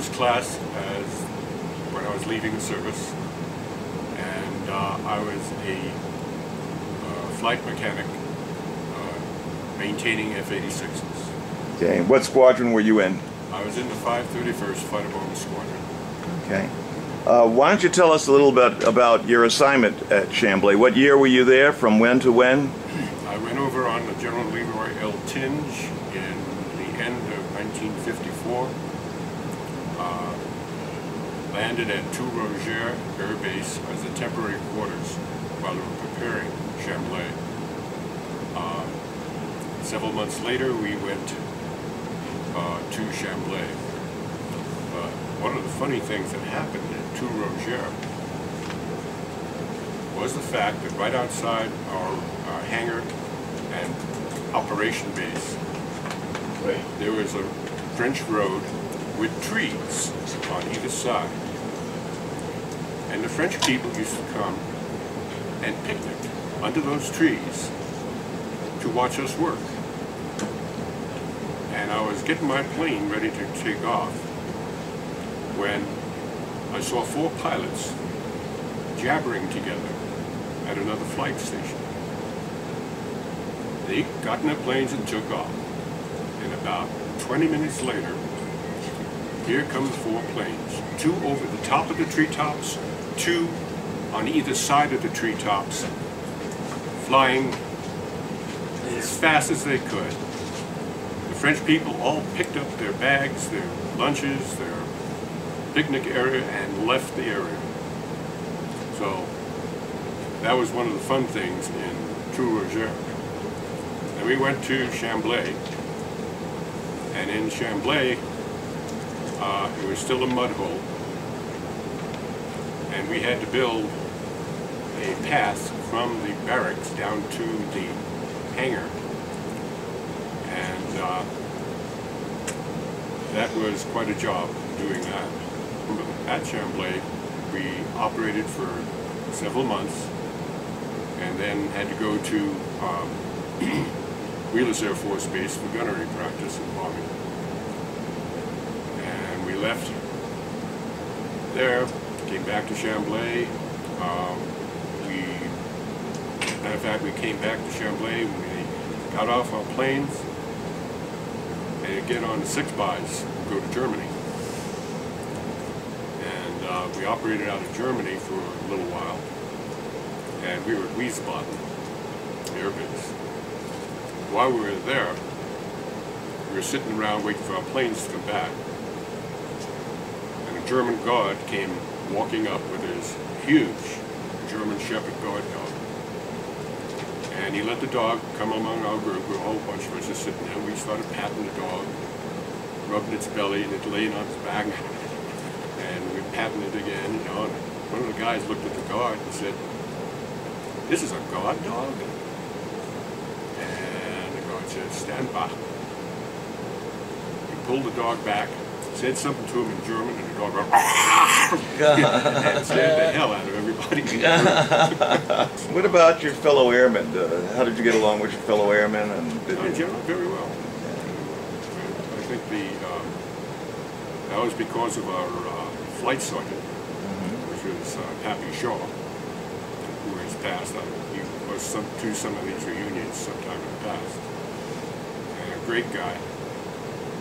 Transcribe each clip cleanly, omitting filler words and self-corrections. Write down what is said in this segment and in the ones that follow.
first class as when I was leaving the service, and I was a flight mechanic maintaining F-86s. Okay, and what squadron were you in? I was in the 531st Fighter Bomber Squadron. Okay. Why don't you tell us a little bit about your assignment at Chambley? What year were you there, from when to when? I went over on the General Leroy L. Tinge in the end of 1954. Landed at Two-Roger Air Base as a temporary quarters while we were preparing Chambley. Several months later, we went to Chambley. One of the funny things that happened at Two-Roger was the fact that right outside our hangar and operation base, there was a French road with trees on either side. And the French people used to come and picnic under those trees to watch us work. And I was getting my plane ready to take off when I saw 4 pilots jabbering together at another flight station. They got in their planes and took off. And about 20 minutes later, here come the 4 planes. 2 over the top of the treetops, 2 on either side of the treetops, flying as fast as they could. The French people all picked up their bags, their lunches, their picnic area, and left the area. So that was one of the fun things in Two-Roger. And we went to Chambley, and in Chambley, it was still a mud hole, and we had to build a path from the barracks down to the hangar. And that was quite a job doing that. At Chambley, we operated for several months and then had to go to Wheelers Air Force Base for gunnery practice and bombing. And we left there, came back to Chambley. Matter of fact, we came back to Chambley when we got off our planes and get on the 6-bys and go to Germany. And we operated out of Germany for a little while, and we were at Wiesbaden Air Base. While we were there, we were sitting around waiting for our planes to come back, and a German guard came walking up with his huge German Shepherd guard dog. And he let the dog come among our group. A whole bunch of us just sitting there. We started patting the dog, rubbing its belly, and it laying on its back. And we were patting it again, you know. And one of the guys looked at the guard and said, "This is a guard dog?" And the guard said, "Stand back." He pulled the dog back, said something to him in German, and the dog went, and scared the hell out of everybody. What about your fellow airmen? How did you get along with your fellow airmen? And Generally, very well. I think that was because of our flight sergeant, which was Pappy Shaw, who has passed. He was to some of these reunions sometime in the past. And a great guy.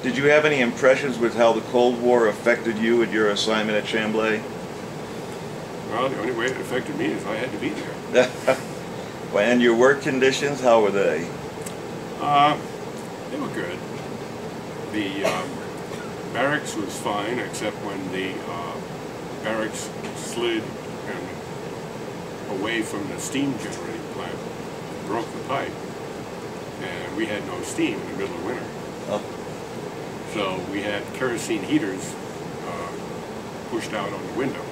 Did you have any impressions with how the Cold War affected you at your assignment at Chambley? Well, the only way it affected me is I had to be there. And your work conditions, how were they? They were good. The barracks was fine, except when the barracks slid away from the steam generating plant, broke the pipe, and we had no steam in the middle of winter. Oh. So we had kerosene heaters pushed out on the window,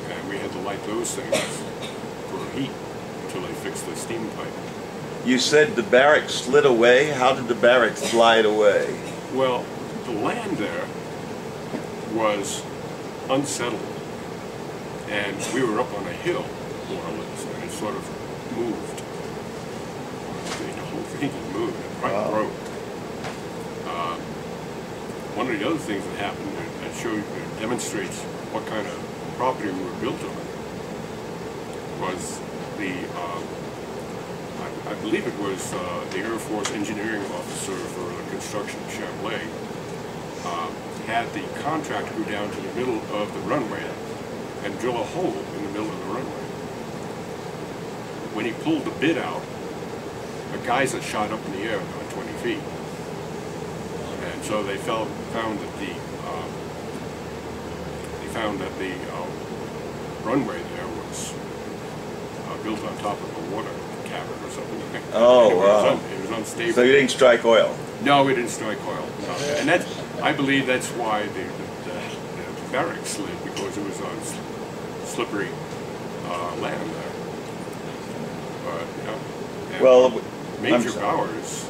and we had to light those things for heat until they fixed the steam pipe. You said the barracks slid away? How did the barracks slide away? Well, the land there was unsettled, and we were up on a hill, more or less, and it sort of moved. The whole thing moved, it quite broke. One of the other things that happened at demonstrates what kind of property we were built on was the, I believe it was the Air Force engineering officer for the construction of Chambley, had the contractor go down to the middle of the runway and drill a hole in the middle of the runway. When he pulled the bid out, a geyser shot up in the air about 20 feet. And so they found that the runway there was built on top of a water cavern or something. Oh, wow. It was unstable. So you didn't strike oil? No, we didn't strike oil. No. And that's, I believe that's why the barracks slid, because it was on slippery land there. But, yeah. Well, Major Bowers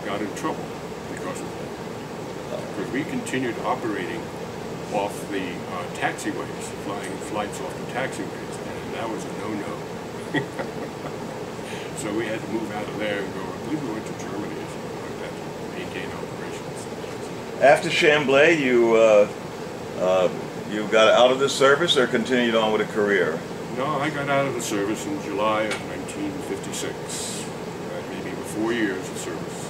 got in trouble because of that. Because we continued operating off the taxiways, flying flights off the taxiways, and that was a no-no. So we had to move out of there and go, I believe we went to Germany or something like that to maintain operations. After Chambley, you got out of the service or continued on with a career? No, I got out of the service in July of 1956. Maybe 4 years of service.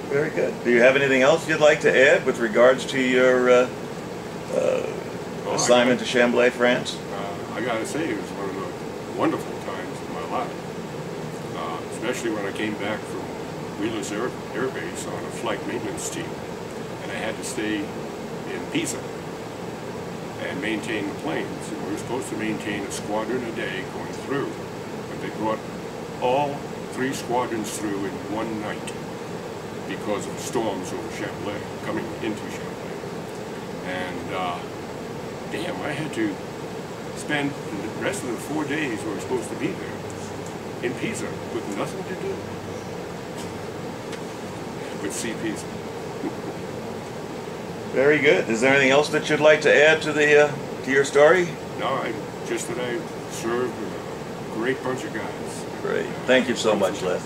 Very good. Do you have anything else you'd like to add with regards to your assignment to Chambley, France? I gotta say, it was one of the wonderful times of my life. Especially when I came back from Wheelers Air Base on a flight maintenance team. And I had to stay in Pisa and maintain the planes. And we were supposed to maintain a squadron a day going through. But they brought all 3 squadrons through in one night because of storms over Chambley, coming into Chambley. And damn, I had to spend the rest of the 4 days we were supposed to be there in Pisa with nothing to do but see Pisa. Very good. Is there anything else that you'd like to add to the to your story? No, just that I served with a great bunch of guys. Great. Thank you so much, Les.